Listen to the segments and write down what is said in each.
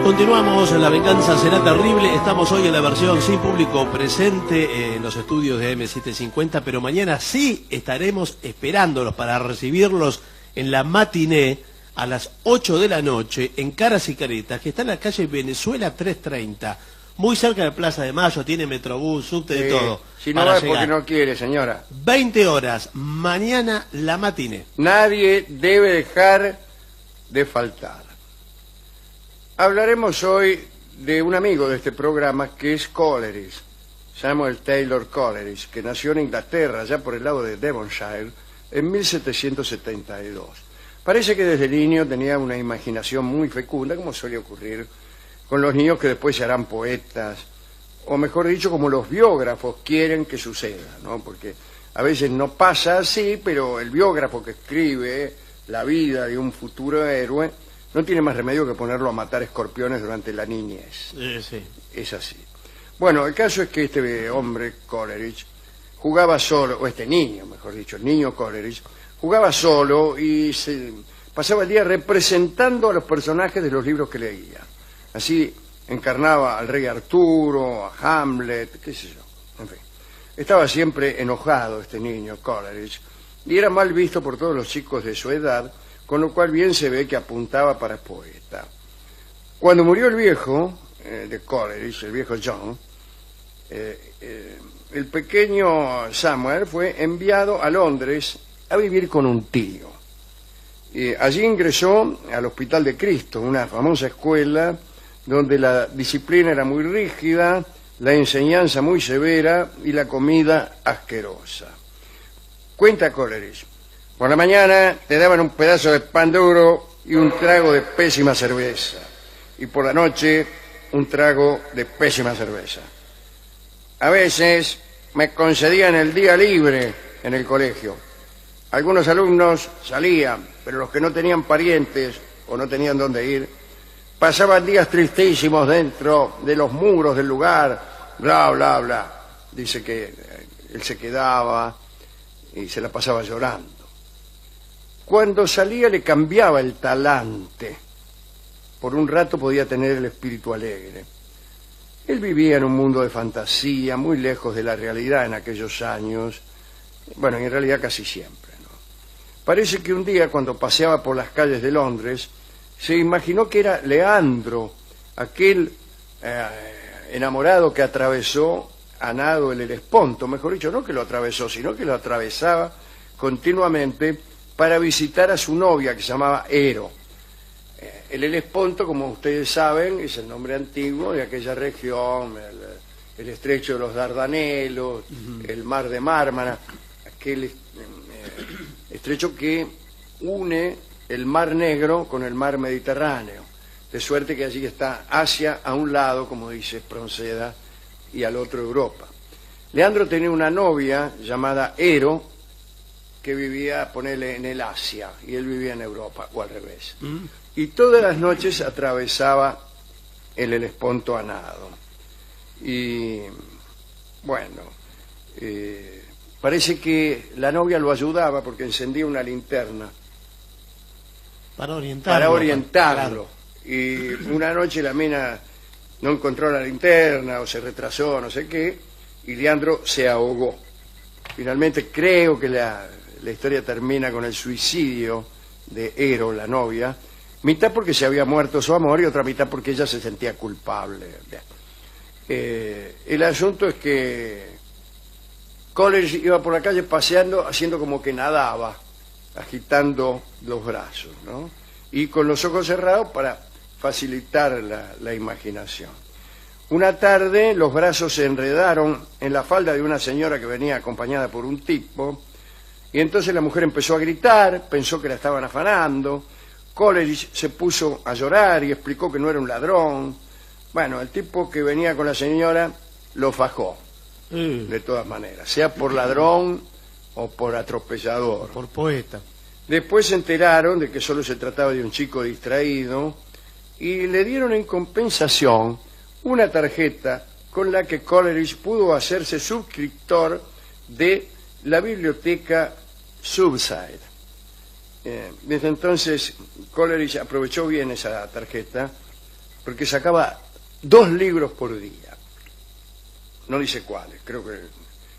Continuamos, La venganza será terrible. Estamos hoy en la versión sin público presente en los estudios de M750, pero mañana sí estaremos esperándolos para recibirlos en la matiné a las 8 de la noche en Caras y Caretas, que está en la calle Venezuela 330, muy cerca de la Plaza de Mayo. Tiene metrobús, subte, de todo. Si no va es porque no quiere, señora. 20 horas, mañana la matiné. Nadie debe dejar de faltar. Hablaremos hoy de un amigo de este programa que es Coleridge, Samuel Taylor Coleridge, que nació en Inglaterra, allá por el lado de Devonshire, en 1772. Parece que desde niño tenía una imaginación muy fecunda, como suele ocurrir con los niños que después se harán poetas, o mejor dicho, como los biógrafos quieren que suceda, ¿no? Porque a veces no pasa así, pero el biógrafo que escribe la vida de un futuro héroe no tiene más remedio que ponerlo a matar escorpiones durante la niñez. Sí. Es así. Bueno, el caso es que este hombre, Coleridge, jugaba solo, o este niño, mejor dicho, el niño Coleridge, jugaba solo y pasaba el día representando a los personajes de los libros que leía. Así encarnaba al rey Arturo, a Hamlet, qué sé yo, en fin. Estaba siempre enojado este niño, Coleridge, y era mal visto por todos los chicos de su edad, con lo cual bien se ve que apuntaba para poeta. Cuando murió el viejo de Coleridge, el viejo John, el pequeño Samuel fue enviado a Londres a vivir con un tío. Allí ingresó al Hospital de Cristo, una famosa escuela donde la disciplina era muy rígida, la enseñanza muy severa y la comida asquerosa. Cuenta Coleridge: por la mañana te daban un pedazo de pan duro y un trago de pésima cerveza, y por la noche un trago de pésima cerveza. A veces me concedían el día libre en el colegio. Algunos alumnos salían, pero los que no tenían parientes o no tenían dónde ir, pasaban días tristísimos dentro de los muros del lugar, bla, bla, bla. Dice que él se quedaba y se la pasaba llorando. Cuando salía le cambiaba el talante. Por un rato podía tener el espíritu alegre. Él vivía en un mundo de fantasía, muy lejos de la realidad en aquellos años. Bueno, en realidad casi siempre, ¿no? Parece que un día, cuando paseaba por las calles de Londres, se imaginó que era Leandro, aquel enamorado que atravesó a nado el Helesponto. Mejor dicho, no que lo atravesó, sino que lo atravesaba continuamente para visitar a su novia, que se llamaba Ero. El Helesponto, como ustedes saben, es el nombre antiguo de aquella región, el estrecho de los Dardanelos, el mar de Mármara, aquel estrecho que une el mar Negro con el mar Mediterráneo, de suerte que allí está Asia a un lado, como dice Espronceda, y al otro Europa. Leandro tenía una novia llamada Ero, que vivía, ponele, en el Asia, y él vivía en Europa, o al revés. Y todas las noches atravesaba el Helesponto a nado. Y, bueno, parece que la novia lo ayudaba porque encendía una linterna. Para orientarlo. Para orientarlo. Claro. Y una noche la mina no encontró la linterna, o se retrasó, no sé qué, y Leandro se ahogó. Finalmente creo que la historia termina con el suicidio de Ero, la novia, mitad porque se había muerto su amor y otra mitad porque ella se sentía culpable. El asunto es que Coleridge iba por la calle paseando, haciendo como que nadaba, agitando los brazos, ¿no? Y con los ojos cerrados para facilitar la imaginación. Una tarde los brazos se enredaron en la falda de una señora que venía acompañada por un tipo, y entonces la mujer empezó a gritar, pensó que la estaban afanando. Coleridge se puso a llorar y explicó que no era un ladrón. Bueno, el tipo que venía con la señora lo fajó, de todas maneras, sea por ladrón o por atropellador. Por poeta. Después se enteraron de que solo se trataba de un chico distraído y le dieron en compensación una tarjeta con la que Coleridge pudo hacerse suscriptor de la biblioteca Subside. Desde entonces Coleridge aprovechó bien esa tarjeta porque sacaba 2 libros por día. No dice cuáles, creo que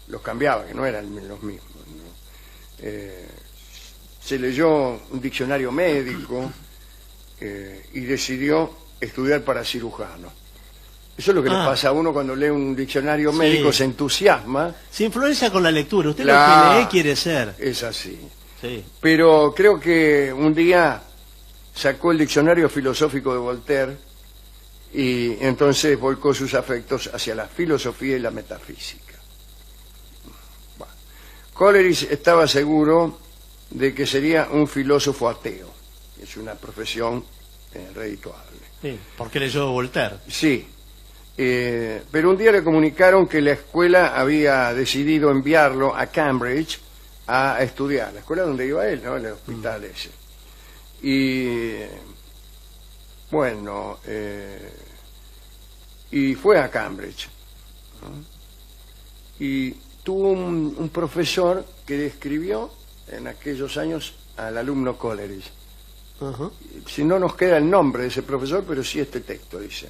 los cambiaba, que no eran los mismos, ¿no? Se leyó un diccionario médico y decidió estudiar para cirujano. Eso es lo que le pasa a uno cuando lee un diccionario médico, se entusiasma. Se influencia con la lectura, usted lo que lee quiere ser. Es así. Sí. Pero creo que un día sacó el diccionario filosófico de Voltaire y entonces volcó sus afectos hacia la filosofía y la metafísica. Bueno, Coleridge estaba seguro de que sería un filósofo ateo. Es una profesión redituable. Sí, porque leyó Voltaire. Sí. Pero un día le comunicaron que la escuela había decidido enviarlo a Cambridge a estudiar, la escuela donde iba él, ¿no? En el hospital ese. Y bueno, y fue a Cambridge, ¿no? Y tuvo un profesor que describió en aquellos años al alumno Coleridge. Si no nos queda el nombre de ese profesor, pero sí este texto dice: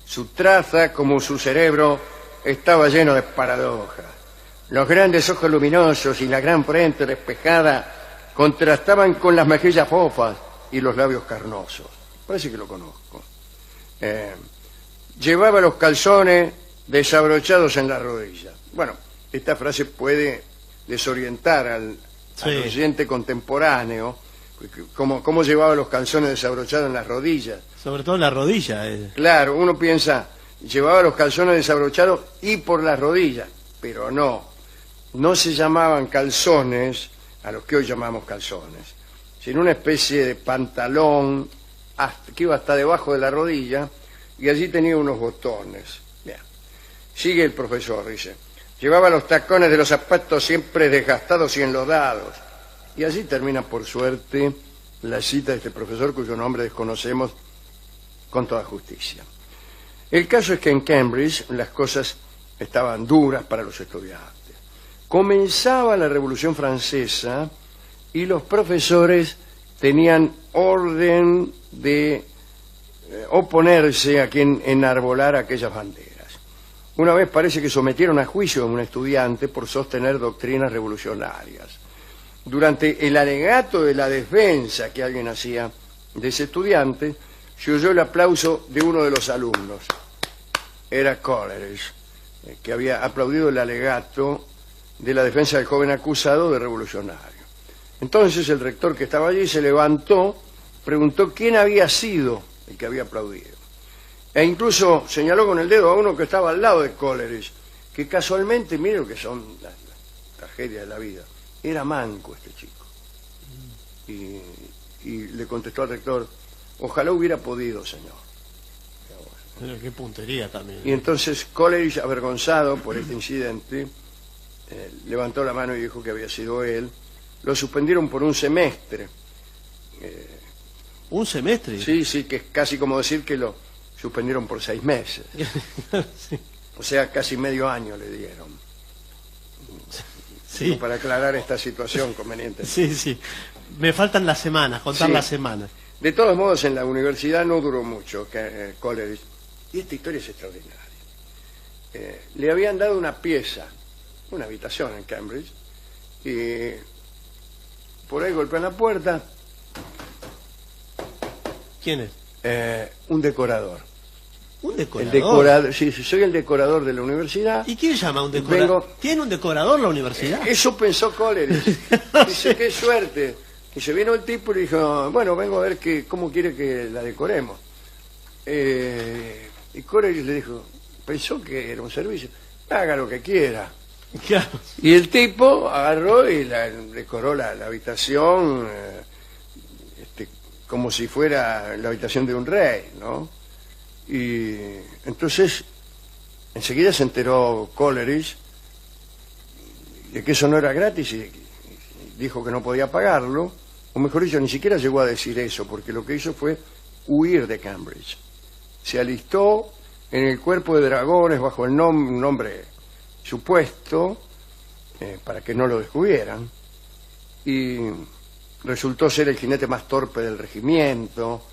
su traza, como su cerebro, estaba lleno de paradojas. Los grandes ojos luminosos y la gran frente despejada contrastaban con las mejillas fofas y los labios carnosos. Parece que lo conozco. Llevaba los calzones desabrochados en la rodilla. Bueno, esta frase puede desorientar al oyente contemporáneo. ¿Cómo llevaba los calzones desabrochados en las rodillas? Sobre todo en la rodilla. Claro, uno piensa, llevaba los calzones desabrochados y por las rodillas, pero no se llamaban calzones a los que hoy llamamos calzones, sino una especie de pantalón que iba hasta debajo de la rodilla y allí tenía unos botones. Bien. Sigue el profesor, dice: llevaba los tacones de los zapatos siempre desgastados y enlodados. Y así termina, por suerte, la cita de este profesor, cuyo nombre desconocemos con toda justicia. El caso es que en Cambridge las cosas estaban duras para los estudiantes. Comenzaba la Revolución Francesa y los profesores tenían orden de oponerse a quien enarbolara aquellas banderas. Una vez parece que sometieron a juicio a un estudiante por sostener doctrinas revolucionarias. Durante el alegato de la defensa que alguien hacía de ese estudiante, se oyó el aplauso de uno de los alumnos. Era Coleridge, que había aplaudido el alegato de la defensa del joven acusado de revolucionario. Entonces el rector, que estaba allí, se levantó, preguntó quién había sido el que había aplaudido. E incluso señaló con el dedo a uno que estaba al lado de Coleridge, que casualmente, mire lo que son las tragedias de la vida, era manco este chico. Y le contestó al rector: ojalá hubiera podido, señor. Pero qué puntería también. Y entonces Coleridge, avergonzado por este incidente, levantó la mano y dijo que había sido él. Lo suspendieron por un semestre. ¿Un semestre? Sí, que es casi como decir que lo suspendieron por 6 meses. Sí. O sea, casi medio año le dieron. Sí. Para aclarar esta situación conveniente. Sí. Me faltan las semanas, contar las semanas. De todos modos, en la universidad no duró mucho Coleridge. Y esta historia es extraordinaria. Le habían dado una pieza, una habitación en Cambridge, y por ahí golpean la puerta. ¿Quién es? Un decorador. ¿Un decorador? El decorador, sí, soy el decorador de la universidad. ¿Y quién llama a un decorador? ¿Tiene un decorador la universidad? Eso pensó Coleridge. Dice, qué suerte. Y se vino el tipo y le dijo: bueno, vengo a ver cómo quiere que la decoremos. Y Coleridge le dijo, pensó que era un servicio: haga lo que quiera. Claro. Y el tipo agarró y decoró la habitación como si fuera la habitación de un rey, ¿no? Y entonces enseguida se enteró Coleridge de que eso no era gratis y dijo que no podía pagarlo, o mejor dicho, ni siquiera llegó a decir eso, porque lo que hizo fue huir de Cambridge. Se alistó en el cuerpo de dragones bajo el nombre supuesto, para que no lo descubrieran, y resultó ser el jinete más torpe del regimiento,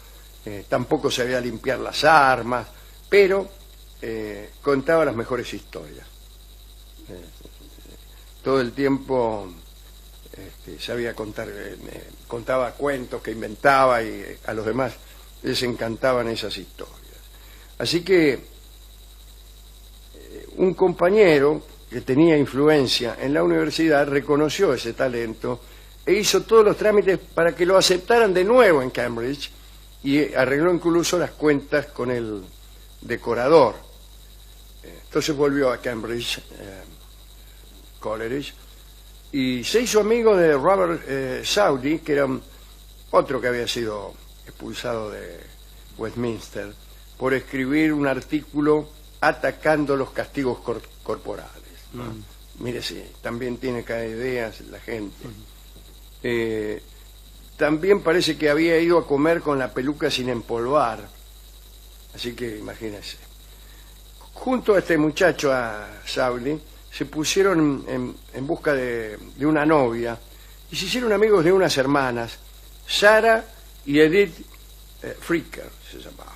tampoco sabía limpiar las armas, pero contaba las mejores historias. Todo el tiempo sabía contar, contaba cuentos que inventaba y a los demás les encantaban esas historias. Así que un compañero que tenía influencia en la universidad reconoció ese talento e hizo todos los trámites para que lo aceptaran de nuevo en Cambridge y arregló incluso las cuentas con el decorador. Entonces volvió a Cambridge Coleridge y se hizo amigo de Robert Southey, que era otro que había sido expulsado de Westminster por escribir un artículo atacando los castigos corporales. Mire, sí, también tiene cada idea la gente. También parece que había ido a comer con la peluca sin empolvar, así que imagínense. Junto a este muchacho, a Southey, se pusieron en busca de una novia y se hicieron amigos de unas hermanas, Sarah y Edith Fricker se llamaban.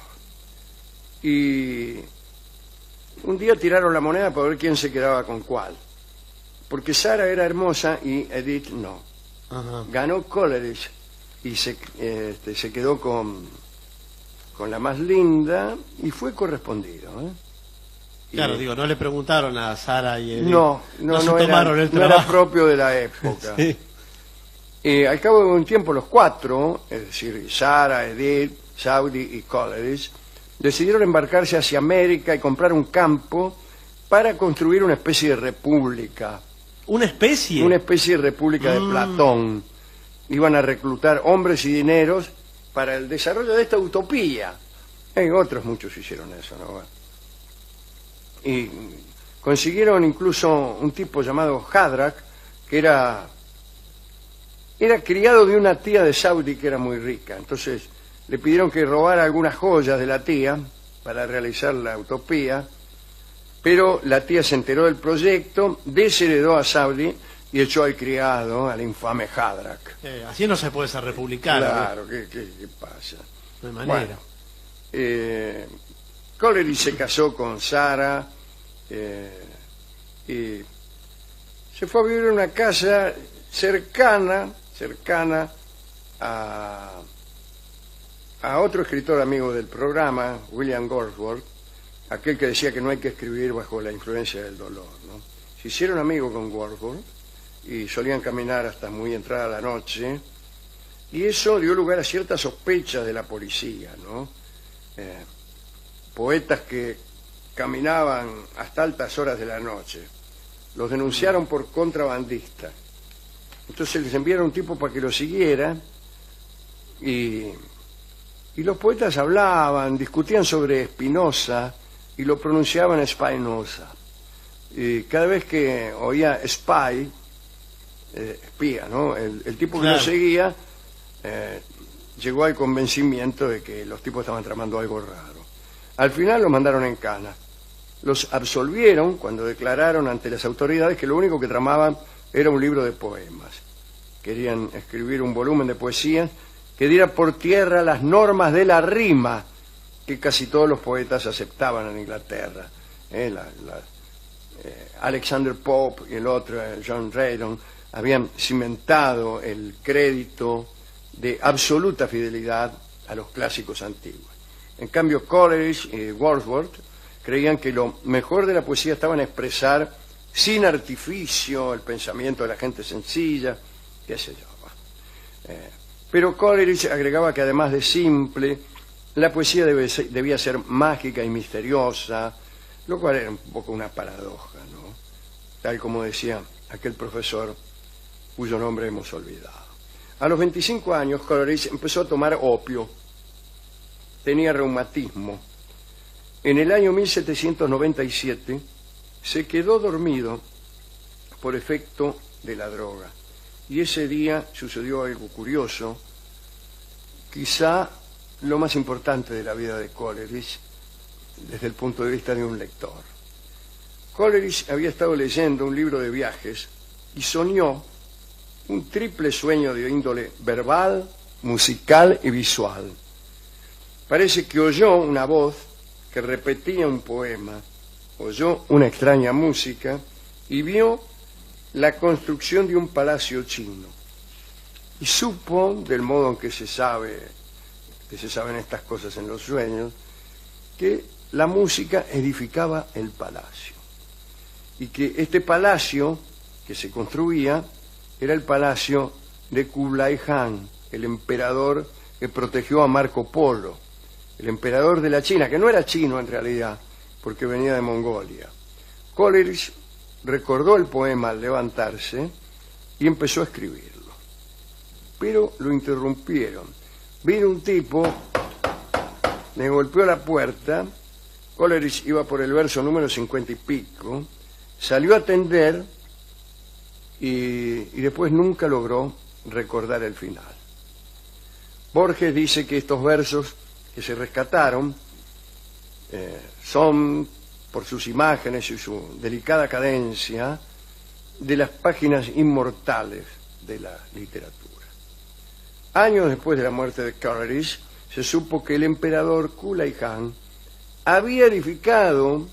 Y un día tiraron la moneda para ver quién se quedaba con cuál, porque Sarah era hermosa y Edith no. Ajá. Ganó Coleridge y se quedó con la más linda y fue correspondido, ¿eh? Claro, digo, no le preguntaron a Sara y Edith. No tomaron el no era trabajo. propio de la época. Sí. Al cabo de un tiempo los cuatro, es decir, Sarah, Edith, Southey y Coleridge, decidieron embarcarse hacia América y comprar un campo para construir una especie de república. ¿Una especie? Una especie de república de Platón. Iban a reclutar hombres y dineros para el desarrollo de esta utopía. Otros muchos hicieron eso, ¿no? Y consiguieron incluso un tipo llamado Hadrach, que era criado de una tía de Southey que era muy rica. Entonces le pidieron que robara algunas joyas de la tía para realizar la utopía, pero la tía se enteró del proyecto, desheredó a Southey y echó al criado, al infame Hadrach. Así no se puede ser republicano. Claro, ¿qué pasa? No hay manera. Bueno, Coleridge se casó con Sarah y se fue a vivir en una casa cercana a otro escritor amigo del programa, William Wordsworth, aquel que decía que no hay que escribir bajo la influencia del dolor, ¿no? Se hicieron amigos con Wordsworth y solían caminar hasta muy entrada la noche, y eso dio lugar a ciertas sospechas de la policía, ¿no? Poetas que caminaban hasta altas horas de la noche los denunciaron por contrabandistas. Entonces les enviaron un tipo para que lo siguiera y los poetas hablaban, discutían sobre Spinoza y lo pronunciaban Spinoza. Y cada vez que oía spy, espía, ¿no? El tipo que Claro. lo seguía llegó al convencimiento de que los tipos estaban tramando algo raro. Al final los mandaron en cana. Los absolvieron cuando declararon ante las autoridades que lo único que tramaban era un libro de poemas. Querían escribir un volumen de poesía que diera por tierra las normas de la rima que casi todos los poetas aceptaban en Inglaterra. Alexander Pope y el otro, John Dryden, habían cimentado el crédito de absoluta fidelidad a los clásicos antiguos. En cambio, Coleridge y Wordsworth creían que lo mejor de la poesía estaba en expresar sin artificio el pensamiento de la gente sencilla, qué sé yo. Pero Coleridge agregaba que además de simple, la poesía debía ser mágica y misteriosa, lo cual era un poco una paradoja, ¿no? Tal como decía aquel profesor cuyo nombre hemos olvidado. A los 25 años, Coleridge empezó a tomar opio. Tenía reumatismo. En el año 1797 se quedó dormido por efecto de la droga. Y ese día sucedió algo curioso, quizá lo más importante de la vida de Coleridge desde el punto de vista de un lector. Coleridge había estado leyendo un libro de viajes y soñó un triple sueño de índole verbal, musical y visual. Parece que oyó una voz que repetía un poema, oyó una extraña música y vio la construcción de un palacio chino. Y supo, del modo en que se saben estas cosas en los sueños, que la música edificaba el palacio. Y que este palacio que se construía era el palacio de Kublai Khan, el emperador que protegió a Marco Polo, el emperador de la China, que no era chino en realidad, porque venía de Mongolia. Coleridge recordó el poema al levantarse y empezó a escribirlo. Pero lo interrumpieron. Vino un tipo, le golpeó la puerta. Coleridge iba por el verso número 50 y pico, salió a atender y después nunca logró recordar el final. Borges dice que estos versos que se rescataron son, por sus imágenes y su delicada cadencia, de las páginas inmortales de la literatura. Años después de la muerte de Coleridge, se supo que el emperador Kublai Khan había edificado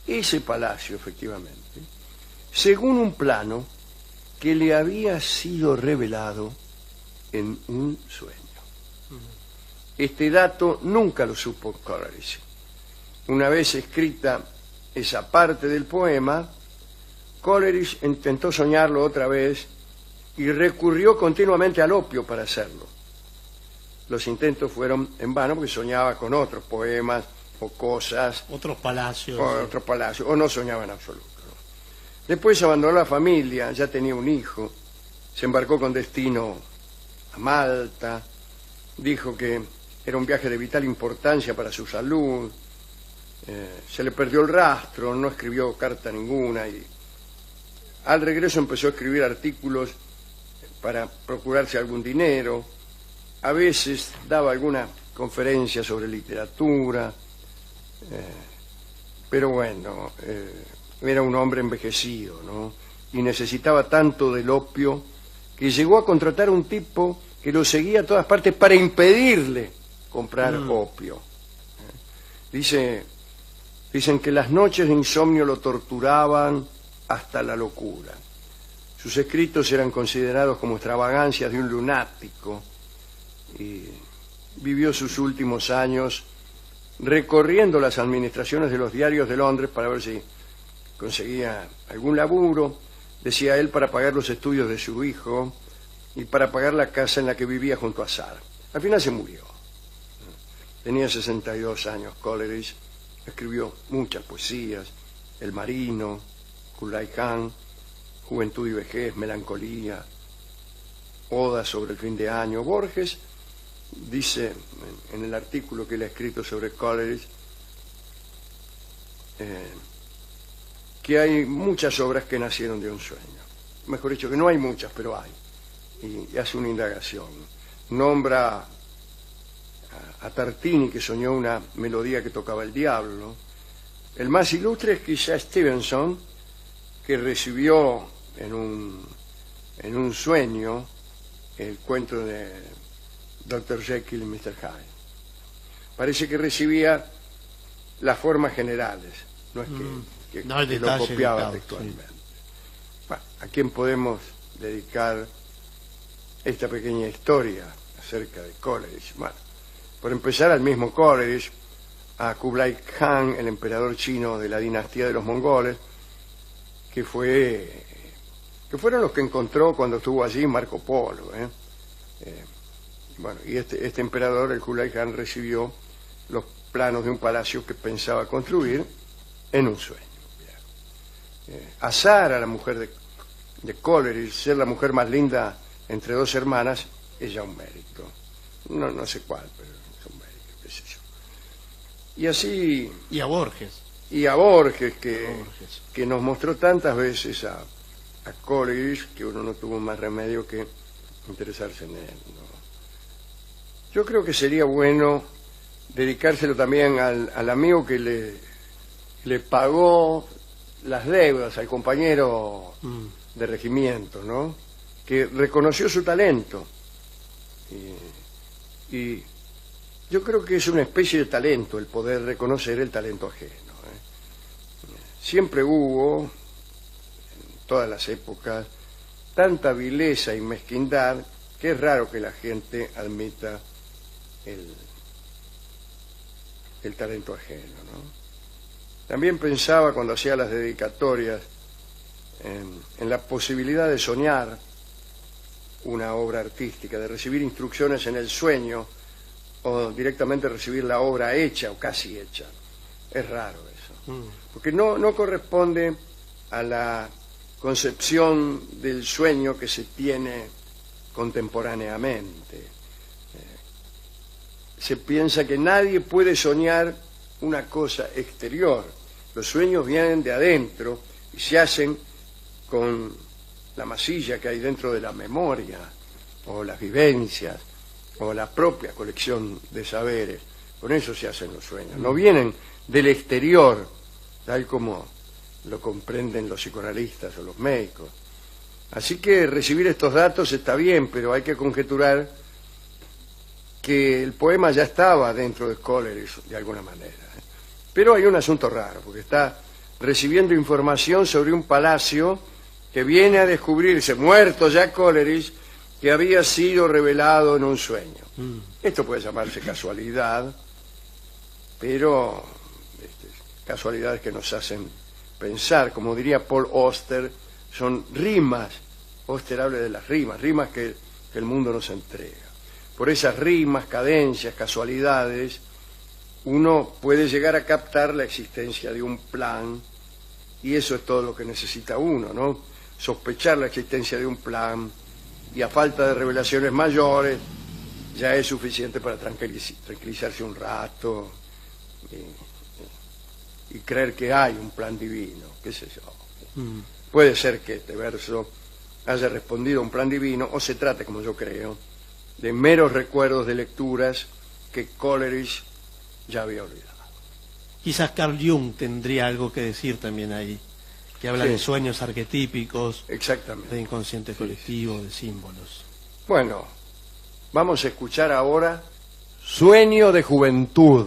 ese palacio, efectivamente, según un plano que le había sido revelado en un sueño. Este dato nunca lo supo Coleridge. Una vez escrita esa parte del poema, Coleridge intentó soñarlo otra vez y recurrió continuamente al opio para hacerlo. Los intentos fueron en vano porque soñaba con otros poemas o cosas. Otros palacios. O no soñaba en absoluto. ¿No? Después abandonó la familia, ya tenía un hijo, se embarcó con destino a Malta, dijo que era un viaje de vital importancia para su salud, se le perdió el rastro, no escribió carta ninguna y al regreso empezó a escribir artículos para procurarse algún dinero. A veces daba alguna conferencia sobre literatura, pero bueno, era un hombre envejecido, ¿no? Y necesitaba tanto del opio que llegó a contratar a un tipo que lo seguía a todas partes para impedirle comprar opio. Dicen que las noches de insomnio lo torturaban hasta la locura. Sus escritos eran considerados como extravagancias de un lunático y vivió sus últimos años recorriendo las administraciones de los diarios de Londres para ver si conseguía algún laburo, decía él, para pagar los estudios de su hijo y para pagar la casa en la que vivía junto a Sara. Al final se murió. Tenía 62 años Coleridge, escribió muchas poesías, El marino, Kublai Khan, Juventud y vejez, Melancolía, Oda sobre el fin de año. Borges dice en el artículo que él ha escrito sobre Coleridge que hay muchas obras que nacieron de un sueño. Mejor dicho, que no hay muchas, pero hay. Y hace una indagación. Nombra a Tartini, que soñó una melodía que tocaba el diablo. El más ilustre es quizá Stevenson, que recibió en un sueño el cuento de Dr. Jekyll y Mr. Hyde. Parece que recibía las formas generales, no es que lo copiaba textualmente. Sí. Bueno, ¿a quién podemos dedicar esta pequeña historia acerca de Coleridge? Bueno, por empezar, al mismo Coleridge, a Kublai Khan, el emperador chino de la dinastía de los mongoles, que fueron los que encontró cuando estuvo allí Marco Polo. Bueno, y este emperador, el Kublai Khan, recibió los planos de un palacio que pensaba construir en un sueño. A Sara, la mujer de Coleridge, ser la mujer más linda entre dos hermanas, es ya un mérito. No sé cuál, pero es un mérito, qué sé yo. Y así... Y a Borges. Y a Borges, que nos mostró tantas veces a Coleridge que uno no tuvo más remedio que interesarse en él, ¿no? Yo creo que sería bueno dedicárselo también al amigo que le pagó las deudas al compañero de regimiento, ¿no? Que reconoció su talento y Yo creo que es una especie de talento el poder reconocer el talento ajeno. Siempre hubo, en todas las épocas, tanta vileza y mezquindad que es raro que la gente admita el talento ajeno, ¿no? También pensaba cuando hacía las dedicatorias en la posibilidad de soñar una obra artística, de recibir instrucciones en el sueño o directamente recibir la obra hecha o casi hecha. Es raro eso, porque no corresponde a la concepción del sueño que se tiene contemporáneamente. Se piensa que nadie puede soñar una cosa exterior. Los sueños vienen de adentro y se hacen con la masilla que hay dentro de la memoria, o las vivencias, o la propia colección de saberes. Con eso se hacen los sueños. No vienen del exterior, tal como lo comprenden los psicoanalistas o los médicos. Así que recibir estos datos está bien, pero hay que conjeturar que el poema ya estaba dentro de Coleridge de alguna manera. Pero hay un asunto raro, porque está recibiendo información sobre un palacio que viene a descubrirse, muerto ya Coleridge, que había sido revelado en un sueño. Esto puede llamarse casualidad, pero casualidades que nos hacen pensar, como diría Paul Auster, son rimas. Auster habla de las rimas que el mundo nos entrega. Por esas rimas, cadencias, casualidades, uno puede llegar a captar la existencia de un plan, y eso es todo lo que necesita uno, ¿no? Sospechar la existencia de un plan, y a falta de revelaciones mayores, ya es suficiente para tranquilizarse un rato y creer que hay un plan divino, qué sé yo. Puede ser que este verso haya respondido a un plan divino, o se trate, como yo creo, de meros recuerdos de lecturas que Coleridge ya había olvidado. Quizás Carl Jung tendría algo que decir también ahí, que habla de sueños arquetípicos, exactamente, de inconsciente colectivo, de símbolos. Bueno, vamos a escuchar ahora Sueño de Juventud,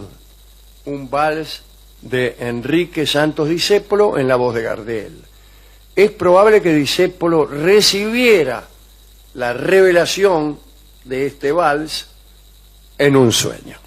un vals de Enrique Santos Discépolo en la voz de Gardel. Es probable que Discépolo recibiera la revelación de este vals en un sueño.